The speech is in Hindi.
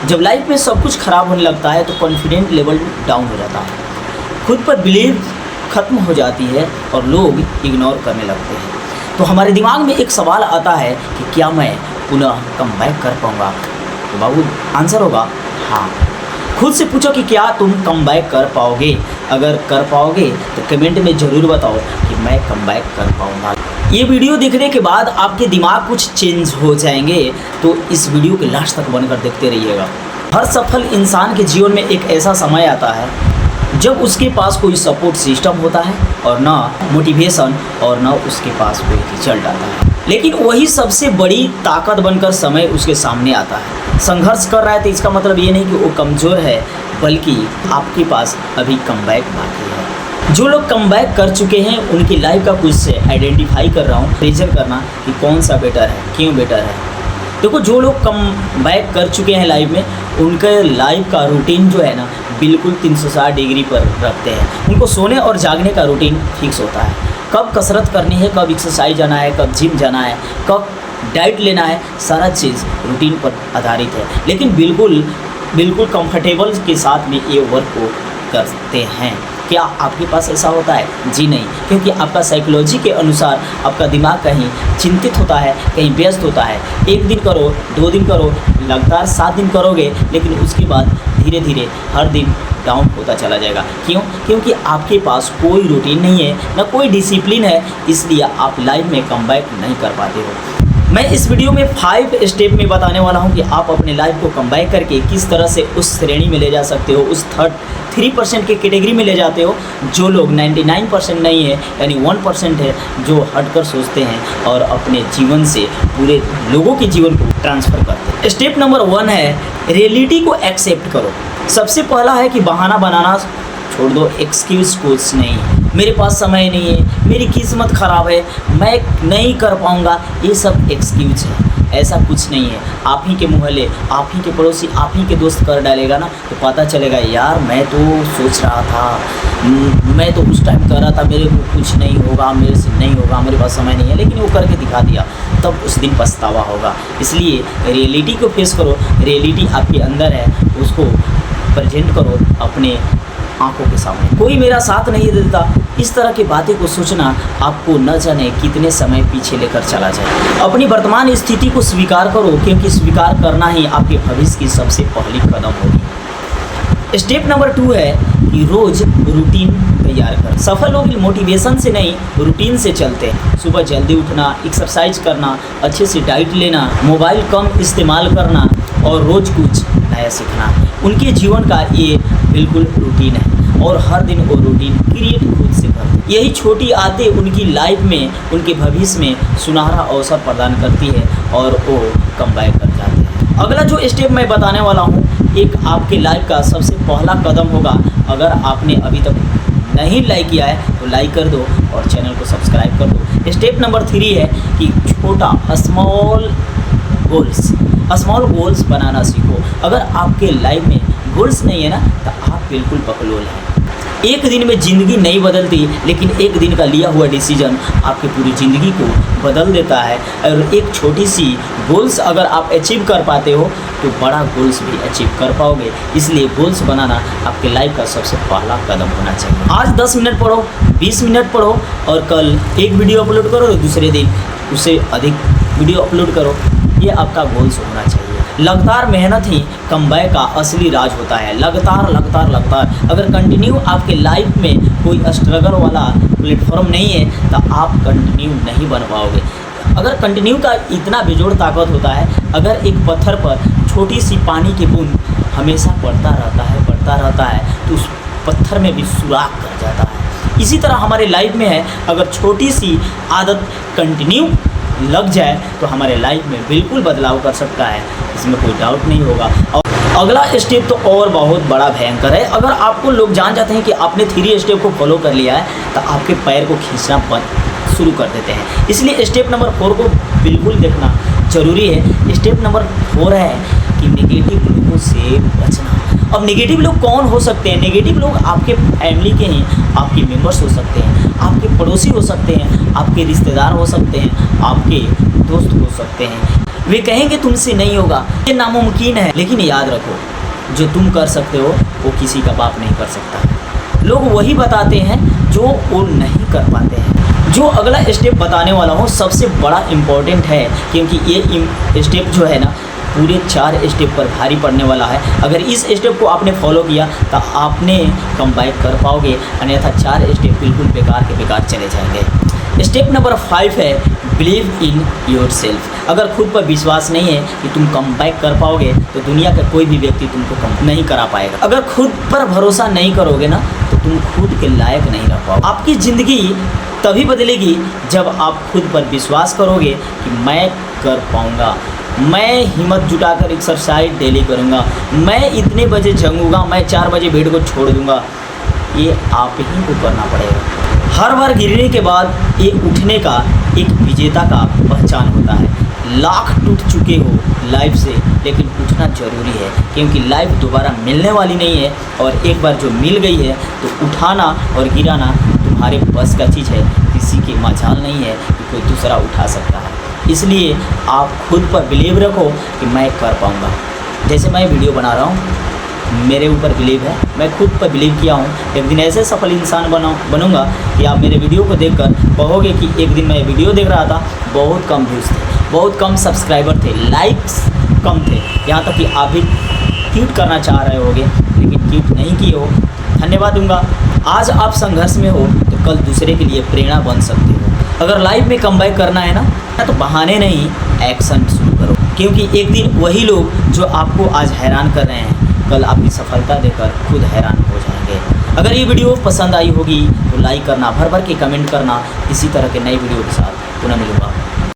जब लाइफ में सब कुछ खराब होने लगता है तो कॉन्फिडेंट लेवल डाउन हो जाता है, खुद पर बिलीव खत्म हो जाती है और लोग इग्नोर करने लगते हैं। तो हमारे दिमाग में एक सवाल आता है कि क्या मैं पुनः कमबैक कर पाऊँगा? तो बाबू आंसर होगा हाँ। खुद से पूछो कि क्या तुम कमबैक कर पाओगे। अगर कर पाओगे तो कमेंट में ज़रूर बताओ कि मैं कमबैक कर पाऊँगा। ये वीडियो देखने के बाद आपके दिमाग कुछ चेंज हो जाएंगे, तो इस वीडियो के लास्ट तक बनकर देखते रहिएगा। हर सफल इंसान के जीवन में एक ऐसा समय आता है जब उसके पास कोई सपोर्ट सिस्टम होता है और ना मोटिवेशन और ना उसके पास कोई रिजल्ट आता है, लेकिन वही सबसे बड़ी ताकत बनकर समय उसके सामने आता है। संघर्ष कर रहा है तो इसका मतलब ये नहीं कि वो कमज़ोर है, बल्कि आपके पास अभी कमबैक बाकी है। जो लोग कमबैक कर चुके हैं उनकी लाइफ का कुछ से आइडेंटिफाई कर रहा हूँ, मेजर करना कि कौन सा बेटर है, क्यों बेटर है। देखो, जो लोग कमबैक कर चुके हैं लाइफ में, उनके लाइफ का रूटीन जो है ना बिल्कुल 360 डिग्री पर रखते हैं। उनको सोने और जागने का रूटीन फिक्स होता है, कब कसरत करनी है, कब एक्सरसाइज जाना है, कब जिम जाना है, कब डाइट लेना है, सारा चीज़ रूटीन पर आधारित है। लेकिन बिल्कुल कंफर्टेबल के साथ में ये वर्क को करते हैं। क्या आपके पास ऐसा होता है? जी नहीं, क्योंकि आपका साइकोलॉजी के अनुसार आपका दिमाग कहीं चिंतित होता है, कहीं व्यस्त होता है। 1 दिन करो, 2 दिन करो, लगातार 7 दिन करोगे, लेकिन उसके बाद धीरे धीरे हर दिन डाउन होता चला जाएगा। क्यों? क्योंकि आपके पास कोई रूटीन नहीं है, ना कोई डिसिप्लिन है, इसलिए आप लाइफ में कमबैक नहीं कर पाते हो। मैं इस वीडियो में 5 स्टेप में बताने वाला हूं कि आप अपने लाइफ को कमबैक करके किस तरह से उस श्रेणी में ले जा सकते हो, उस 3% के कैटेगरी में ले जाते हो जो लोग 99% नहीं है, यानी 1% है जो हटकर सोचते हैं और अपने जीवन से पूरे लोगों के जीवन को ट्रांसफ़र करते हैं। स्टेप नंबर 1 है रियलिटी को एक्सेप्ट करो। सबसे पहला है कि बहाना बनाना छोड़ दो, एक्सक्यूज़ कुछ नहीं, मेरे पास समय नहीं है, मेरी किस्मत ख़राब है, मैं नहीं कर पाऊँगा, ये सब एक्सक्यूज़ है। ऐसा कुछ नहीं है। आप ही के मोहल्ले, आप ही के पड़ोसी, आप ही के दोस्त कर डालेगा ना तो पता चलेगा यार मैं तो सोच रहा था, मैं तो उस टाइम कर रहा था, मेरे को कुछ नहीं होगा, मेरे से नहीं होगा, मेरे पास समय नहीं है, लेकिन वो करके दिखा दिया, तब उस दिन पछतावा होगा। इसलिए रियलिटी को फेस करो। रियलिटी आपके अंदर है, उसको प्रेजेंट करो अपने आंखों के सामने। कोई मेरा साथ नहीं देता, इस तरह की बातें को सोचना आपको न जाने कितने समय पीछे लेकर चला जाए। अपनी वर्तमान स्थिति को स्वीकार करो, क्योंकि स्वीकार करना ही आपके भविष्य की सबसे पहली कदम होगी। स्टेप नंबर 2 है कि रोज़ रूटीन तैयार कर। सफल लोग मोटिवेशन से नहीं, रूटीन से चलते हैं। सुबह जल्दी उठना, एक्सरसाइज करना, अच्छे से डाइट लेना, मोबाइल कम इस्तेमाल करना और रोज़ कुछ नया सीखना, उनके जीवन का ये बिल्कुल रूटीन है और हर दिन वो रूटीन क्रिएट खुद से करते। यही छोटी आदतें उनकी लाइफ में, उनके भविष्य में सुनहरा अवसर प्रदान करती है और वो कमबैक कर जाते हैं। अगला जो स्टेप मैं बताने वाला हूँ, एक आपके लाइफ का सबसे पहला कदम होगा। अगर आपने अभी तक नहीं लाइक किया है तो लाइक कर दो और चैनल को सब्सक्राइब कर दो। स्टेप नंबर 3 है कि छोटा स्मॉल गोल्स बनाना सीखो। अगर आपके लाइफ में गोल्स नहीं है ना तो आप बिल्कुल बकलोल हैं। एक दिन में ज़िंदगी नहीं बदलती, लेकिन एक दिन का लिया हुआ डिसीजन आपकी पूरी ज़िंदगी को बदल देता है। और एक छोटी सी गोल्स अगर आप अचीव कर पाते हो तो बड़ा गोल्स भी अचीव कर पाओगे। इसलिए गोल्स बनाना आपके लाइफ का सबसे पहला कदम होना चाहिए। आज 10 मिनट पढ़ो, 20 मिनट पढ़ो और कल एक वीडियो अपलोड करो, तो दूसरे दिन उससे अधिक वीडियो अपलोड करो। ये आपका गोल्स होना चाहिए। लगातार मेहनत ही कमबैक का असली राज होता है। लगातार अगर कंटिन्यू आपके लाइफ में कोई स्ट्रगल वाला प्लेटफॉर्म नहीं है तो आप कंटिन्यू नहीं बन पाओगे। अगर कंटिन्यू का इतना बेजोड़ ताकत होता है, अगर एक पत्थर पर छोटी सी पानी की बूंद हमेशा पड़ता रहता है तो उस पत्थर में भी सुराख कर जाता है। इसी तरह हमारे लाइफ में है, अगर छोटी सी आदत कंटिन्यू लग जाए तो हमारे लाइफ में बिल्कुल बदलाव कर सकता है, इसमें कोई डाउट नहीं होगा। और अगला स्टेप तो और बहुत बड़ा भयंकर है। अगर आपको लोग जान जाते हैं कि आपने 3 स्टेप को फॉलो कर लिया है तो आपके पैर को खींचना बंद शुरू कर देते हैं। इसलिए स्टेप नंबर 4 को बिल्कुल देखना ज़रूरी है। स्टेप नंबर 4 है कि नेगेटिव लोगों से बचना। अब नेगेटिव लोग कौन हो सकते हैं? नेगेटिव लोग आपके फैमिली के हैं, आपके मेंबर्स हो सकते हैं, आपके पड़ोसी हो सकते हैं, आपके रिश्तेदार हो सकते हैं, आपके दोस्त हो सकते हैं। वे कहेंगे तुमसे नहीं होगा, ये नामुमकिन है। लेकिन याद रखो, जो तुम कर सकते हो वो किसी का बाप नहीं कर सकता। लोग वही बताते हैं जो वो नहीं कर पाते हैं। जो अगला स्टेप बताने वाला हूँ सबसे बड़ा इम्पोर्टेंट है, क्योंकि ये स्टेप जो है ना पूरे 4 स्टेप पर भारी पड़ने वाला है। अगर इस स्टेप को आपने फॉलो किया तो आपने कम बैक कर पाओगे, अन्यथा 4 स्टेप बिल्कुल बेकार के बेकार चले जाएंगे। स्टेप नंबर 5 है बिलीव इन योर सेल्फ। अगर खुद पर विश्वास नहीं है कि तुम कम बैक कर पाओगे तो दुनिया का कोई भी व्यक्ति तुमको कम नहीं करा पाएगा। अगर खुद पर भरोसा नहीं करोगे ना तो तुम खुद के लायक नहीं रह पाओगे। आपकी ज़िंदगी तभी बदलेगी जब आप खुद पर विश्वास करोगे कि मैं कर पाऊँगा, मैं हिम्मत जुटाकर एक्सरसाइज डेली करूँगा, मैं इतने बजे जगूँगा, मैं 4 बजे बेड को छोड़ दूँगा। ये आप ही को करना पड़ेगा। हर बार गिरने के बाद ये उठने का एक विजेता का पहचान होता है। लाख टूट चुके हो लाइफ से, लेकिन उठना ज़रूरी है, क्योंकि लाइफ दोबारा मिलने वाली नहीं है। और एक बार जो मिल गई है तो उठाना और गिराना तुम्हारे बस का चीज़ है। किसी की मजाल नहीं है कि कोई दूसरा उठा सकता है। इसलिए आप खुद पर बिलीव रखो कि मैं कर पाऊँगा। जैसे मैं वीडियो बना रहा हूँ, मेरे ऊपर बिलीव है, मैं खुद पर बिलीव किया हूँ। एक दिन ऐसे सफल इंसान बनूंगा कि आप मेरे वीडियो को देखकर कहोगे कि एक दिन मैं वीडियो देख रहा था, बहुत कम व्यूज़ थे, बहुत कम सब्सक्राइबर थे, लाइक्स कम थे, यहाँ तक कि आप भी ट्वीट करना चाह रहे होगे लेकिन ट्वीट नहीं किए हो। धन्यवाद दूंगा। आज आप संघर्ष में हो तो कल दूसरे के लिए प्रेरणा बन सकते हो। अगर लाइफ में कमबैक करना है ना तो बहाने नहीं, एक्शन शुरू करो, क्योंकि एक दिन वही लोग जो आपको आज हैरान कर रहे हैं कल आपकी सफलता देकर खुद हैरान हो जाएंगे। अगर ये वीडियो पसंद आई होगी तो लाइक करना, भर भर के कमेंट करना। इसी तरह के नए वीडियो के साथ पुनः मिलूंगा।